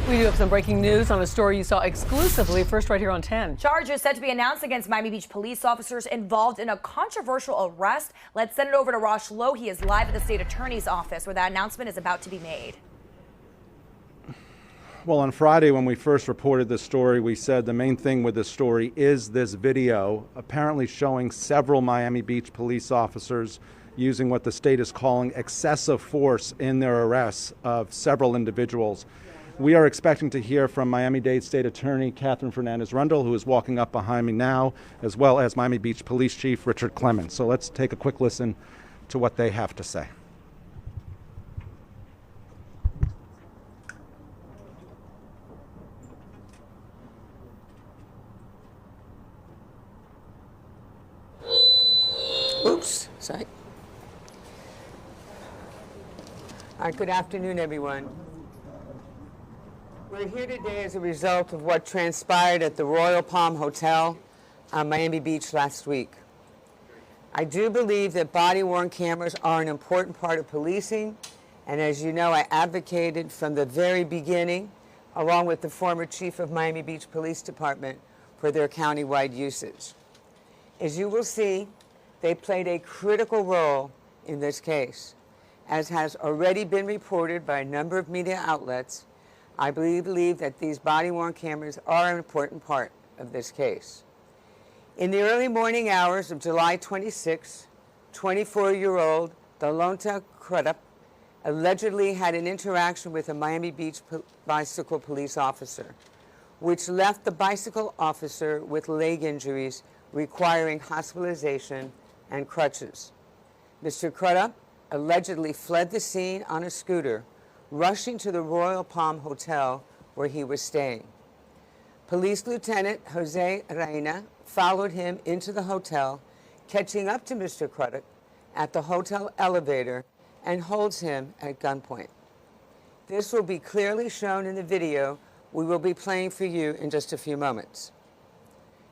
We do have some breaking news on a story you saw exclusively first right here on 10. Charges set to be announced against Miami Beach police officers involved in a controversial arrest. Let's send it over to Rosh Lowe. He is live at the state attorney's office where that announcement is about to be made. Well, on Friday when we first reported this story, we said the main thing with this story is this video apparently showing several Miami Beach police officers using what the state is calling excessive force in their arrests of several individuals. We are expecting to hear from Miami-Dade State Attorney Catherine Fernandez-Rundle, who is walking up behind me now, as well as Miami Beach Police Chief Richard Clemens. So let's take a quick listen to what they have to say. Oops, sorry. All right, good afternoon, everyone. We're here today as a result of what transpired at the Royal Palm Hotel on Miami Beach last week. I do believe that body-worn cameras are an important part of policing, and as you know, I advocated from the very beginning, along with the former chief of Miami Beach Police Department, for their county-wide usage. As you will see, they played a critical role in this case. As has already been reported by a number of media outlets, I believe that these body-worn cameras are an important part of this case. In the early morning hours of July 26, 24-year-old Dalonta Crudup allegedly had an interaction with a Miami Beach bicycle police officer, which left the bicycle officer with leg injuries requiring hospitalization and crutches. Mr. Crudup allegedly fled the scene on a scooter, rushing to the Royal Palm Hotel where he was staying. Police Lieutenant Jose Reina followed him into the hotel, catching up to Mr. Crudup at the hotel elevator and holds him at gunpoint. This will be clearly shown in the video we will be playing for you in just a few moments.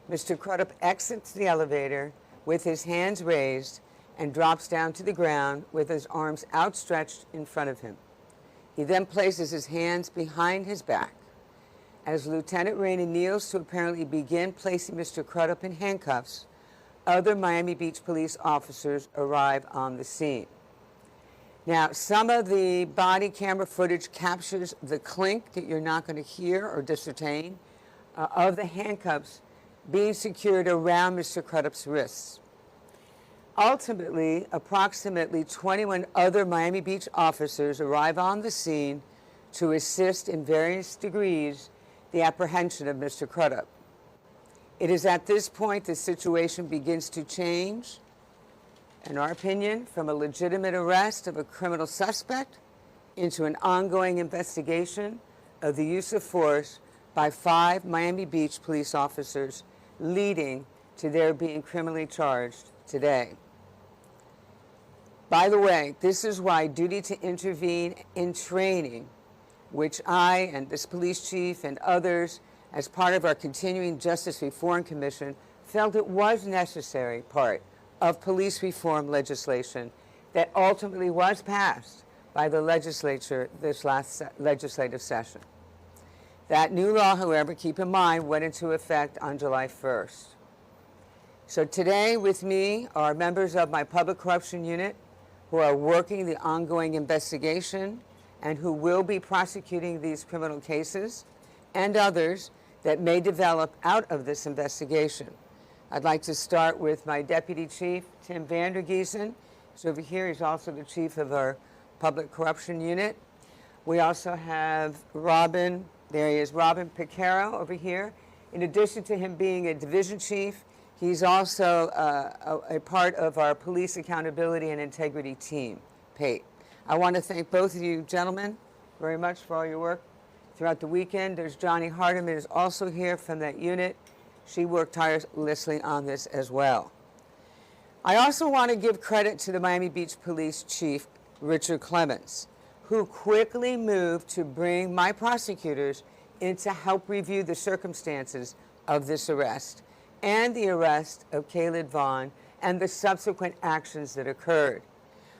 Mr. Crudup exits the elevator with his hands raised and drops down to the ground with his arms outstretched in front of him. He then places his hands behind his back. As Lieutenant Reina kneels to apparently begin placing Mr. Crudup in handcuffs, other Miami Beach police officers arrive on the scene. Now, some of the body camera footage captures the clink that you're not going to hear or discertain of the handcuffs being secured around Mr. Crudup's wrists. Ultimately, approximately 21 other Miami Beach officers arrive on the scene to assist in various degrees the apprehension of Mr. Crudup. It is at this point the situation begins to change, in our opinion, from a legitimate arrest of a criminal suspect into an ongoing investigation of the use of force by 5 Miami Beach police officers, leading to their being criminally charged today. By the way, this is why duty to intervene in training, which I and this police chief and others, as part of our continuing Justice Reform Commission, felt it was necessary part of police reform legislation that ultimately was passed by the legislature this last legislative session. That new law, however, keep in mind, went into effect on July 1st. So today with me are members of my public corruption unit who are working the ongoing investigation and who will be prosecuting these criminal cases and others that may develop out of this investigation. I'd like to start with my Deputy Chief, Tim Vandergiesen. He's over here. He's also the chief of our public corruption unit. We also have Robin, there he is, Robin Picaro over here. In addition to him being a division chief, he's also a part of our police accountability and integrity team, PATE. I want to thank both of you gentlemen very much for all your work throughout the weekend. There's Johnny Hardiman is also here from that unit. She worked tirelessly on this as well. I also want to give credit to the Miami Beach Police Chief, Richard Clemens, who quickly moved to bring my prosecutors in to help review the circumstances of this arrest and the arrest of Caleb Vaughn and the subsequent actions that occurred.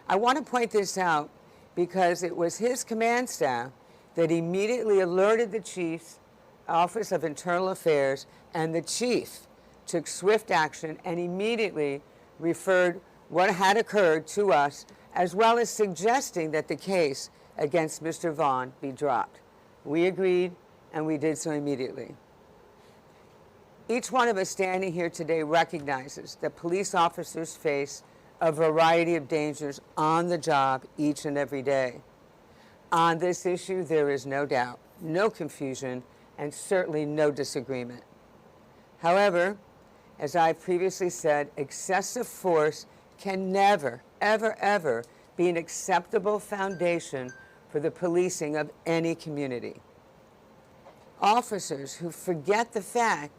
I want to point this out because it was his command staff that immediately alerted the Chief's Office of Internal Affairs, and the chief took swift action and immediately referred what had occurred to us, as well as suggesting that the case against Mr. Vaughn be dropped. We agreed, and we did so immediately. Each one of us standing here today recognizes that police officers face a variety of dangers on the job each and every day. On this issue, there is no doubt, no confusion, and certainly no disagreement. However, as I previously said, excessive force can never, ever, ever be an acceptable foundation for the policing of any community. Officers who forget the fact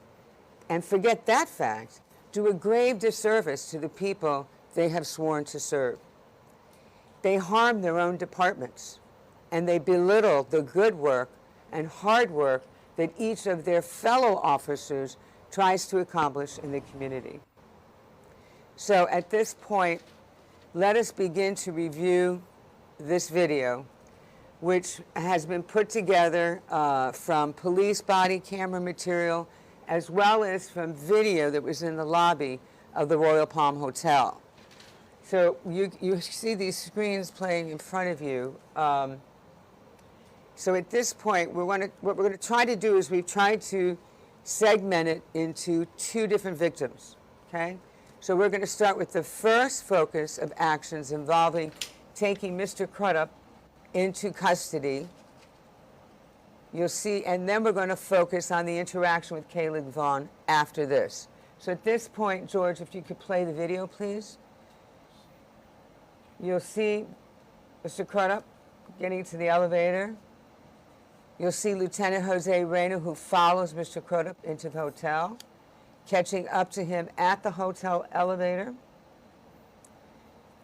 and forget that fact do a grave disservice to the people they have sworn to serve. They harm their own departments, and they belittle the good work and hard work that each of their fellow officers tries to accomplish in the community. So at this point, let us begin to review this video, which has been put together from police body camera material, as well as from video that was in the lobby of the Royal Palm Hotel. So you see these screens playing in front of you. So at this point, what we're going to try to do is we've tried to segment it into two different victims, okay? So we're going to start with the first focus of actions involving taking Mr. Crudup into custody. You'll see, and then we're going to focus on the interaction with Caleb Vaughn after this. So at this point, George, if you could play the video, please. You'll see Mr. Crudup getting to the elevator. You'll see Lieutenant Jose Reyna, who follows Mr. Crudup into the hotel, catching up to him at the hotel elevator.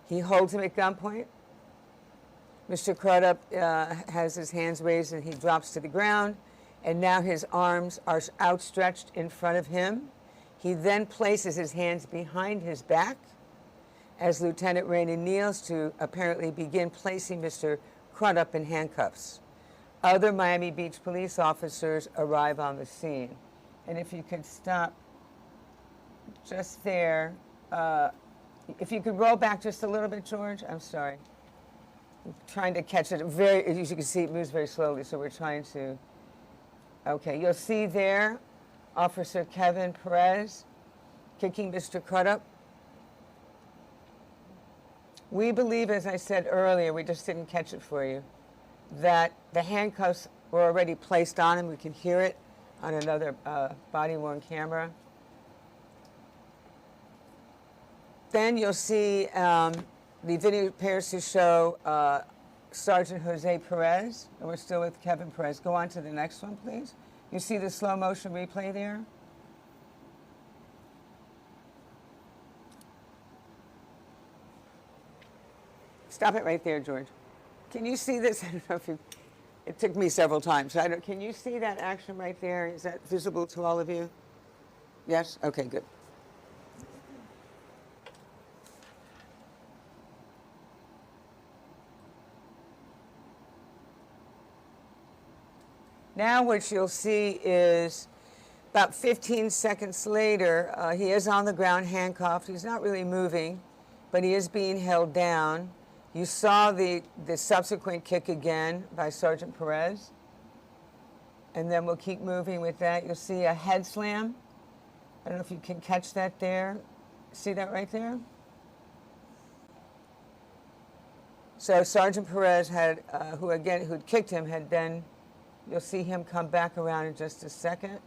He holds him at gunpoint. Mr. Crudup has his hands raised and he drops to the ground, and now his arms are outstretched in front of him. He then places his hands behind his back as Lieutenant Reyna kneels to apparently begin placing Mr. Crudup in handcuffs. Other Miami Beach police officers arrive on the scene. And if you could stop just there. If you could roll back just a little bit, George. I'm sorry. I'm trying to catch it very, as you can see, it moves very slowly, so we're trying to. Okay, you'll see there Officer Kevin Perez kicking Mr. Crudup. We believe, as I said earlier, we just didn't catch it for you, that the handcuffs were already placed on him. We can hear it on another body-worn camera. Then you'll see the video appears to show Sergeant Jose Perez, and we're still with Kevin Perez. Go on to the next one, please. You see the slow motion replay there? Stop it right there, George. Can you see this? I don't know if you, it took me several times. Can you see that action right there? Is that visible to all of you? Yes? Okay, good. Now what you'll see is about 15 seconds later, he is on the ground handcuffed. He's not really moving, but he is being held down. You saw the subsequent kick again by Sergeant Perez. And then we'll keep moving with that. You'll see a head slam. I don't know if you can catch that there. See that right there? So Sergeant Perez had, who'd kicked him, had then, you'll see him come back around in just a second.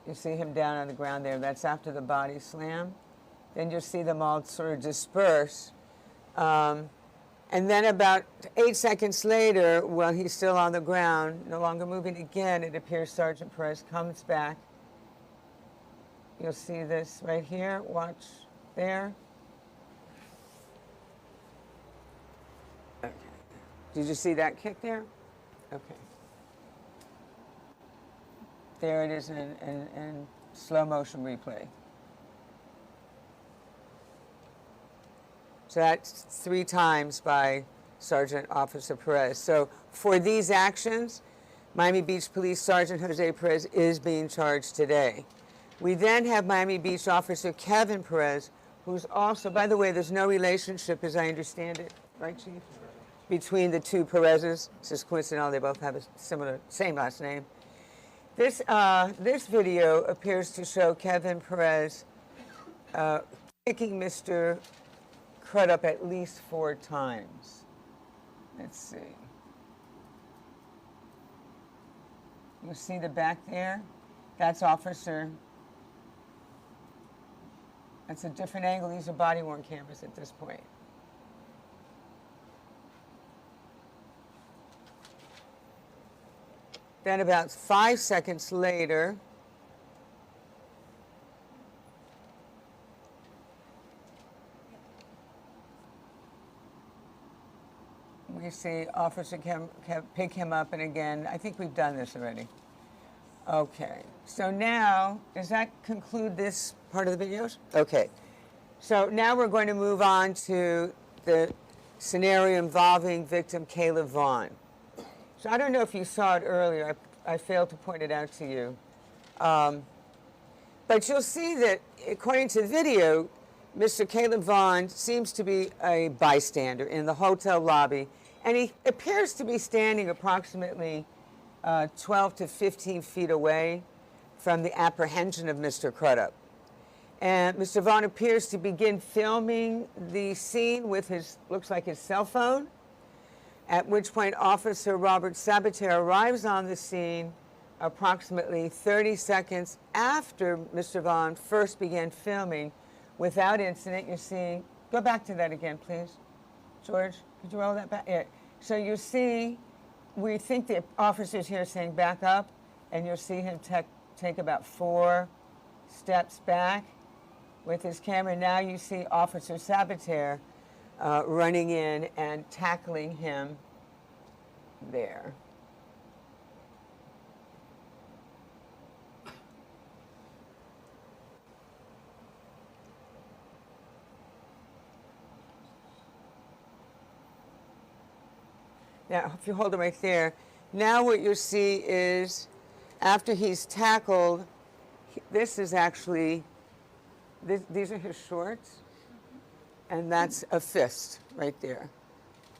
You see him down on the ground there. That's after the body slam. Then you'll see them all sort of disperse. And then about 8 seconds later, while he's still on the ground, no longer moving again, it appears Sergeant Perez comes back. You'll see this right here. Watch there. Okay. Did you see that kick there? Okay. There it is in slow motion replay. So that's 3 times by Sergeant Officer Perez. So for these actions, Miami Beach Police Sergeant Jose Perez is being charged today. We then have Miami Beach Officer Kevin Perez, who's also, by the way, there's no relationship, as I understand it, right, Chief? Between the 2 Perezes. It's just coincidental, they both have a same last name. This video appears to show Kevin Perez kicking Mr. Crudup at least 4 times. Let's see. You see the back there? That's Officer. That's a different angle. These are body-worn cameras at this point. Then about 5 seconds later, we see Officer pick him up, and again, I think we've done this already. Okay, so now, does that conclude this part of the videos? Okay, so now we're going to move on to the scenario involving victim Caleb Vaughn. So I don't know if you saw it earlier, I failed to point it out to you. But you'll see that according to the video, Mr. Caleb Vaughn seems to be a bystander in the hotel lobby, and he appears to be standing approximately 12 to 15 feet away from the apprehension of Mr. Crudup. And Mr. Vaughn appears to begin filming the scene with his, looks like his cell phone, at which point Officer Robert Sabater arrives on the scene approximately 30 seconds after Mr. Vaughn first began filming without incident. You're seeing, go back to that again, please. George, could you roll that back? Yeah. So you see, we think the officer's here saying back up, and you'll see him take about 4 steps back with his camera. Now you see Officer Sabater running in and tackling him there. Now, if you hold it right there, now what you see is after he's tackled, this is actually, these are his shorts, and that's a fist right there.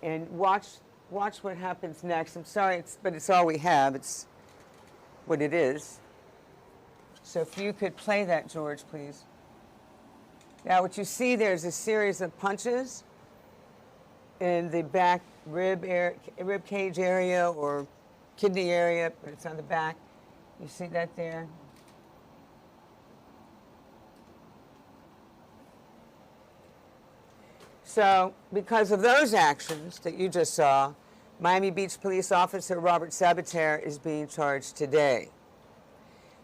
And watch what happens next. I'm sorry, but it's all we have. It's what it is. So if you could play that, George, please. Now what you see there is a series of punches in the back rib cage area or kidney area, but it's on the back. You see that there? So because of those actions that you just saw, Miami Beach Police Officer Robert Sabater is being charged today.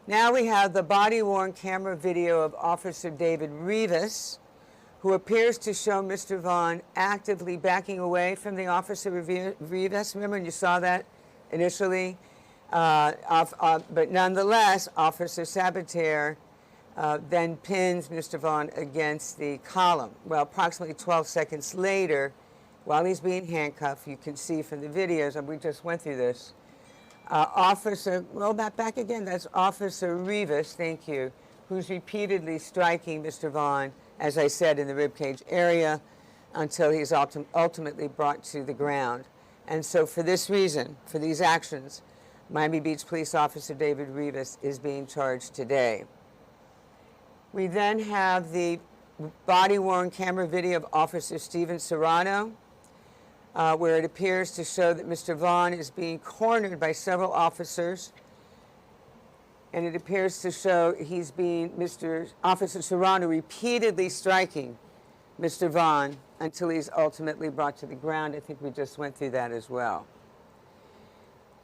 Now we have the body-worn camera video of Officer David Rivas, who appears to show Mr. Vaughn actively backing away from the Officer Rivas. Remember when you saw that initially? But nonetheless, Officer Sabater then pins Mr. Vaughn against the column. Well, approximately 12 seconds later, while he's being handcuffed, you can see from the videos, and we just went through this, roll that back again, that's Officer Rivas, thank you, who's repeatedly striking Mr. Vaughn, as I said, in the ribcage area until he's ultimately brought to the ground. And so for this reason, for these actions, Miami Beach Police Officer David Rivas is being charged today. We then have the body-worn camera video of Officer Steven Serrano, where it appears to show that Mr. Vaughn is being cornered by several officers, and it appears to show he's being, Officer Serrano repeatedly striking Mr. Vaughn until he's ultimately brought to the ground. I think we just went through that as well.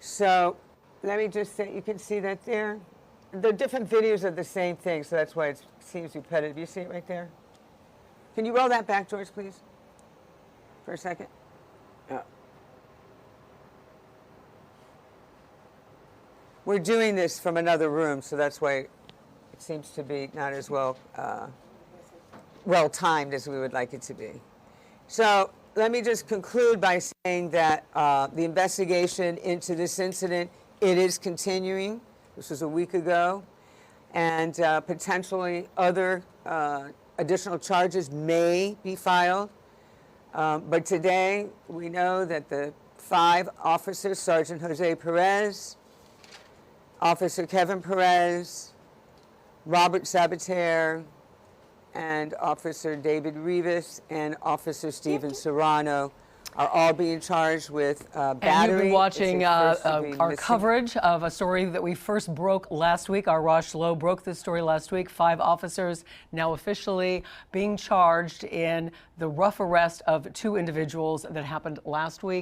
So let me just say, you can see that there. The different videos are the same thing, so that's why it seems repetitive. You see it right there? Can you roll that back, George, please, for a second? We're doing this from another room, so that's why it seems to be not as well timed as we would like it to be. So let me just conclude by saying that the investigation into this incident, it is continuing. This was a week ago, and potentially other additional charges may be filed. But today we know that the 5 officers, Sergeant Jose Perez, Officer Kevin Perez, Robert Sabater, and Officer David Rivas and Officer Steven Serrano are all being charged with battery. And you've been watching our coverage of a story that we first broke last week. Our Rosh Lowe broke this story last week. 5 officers now officially being charged in the rough arrest of 2 individuals that happened last week.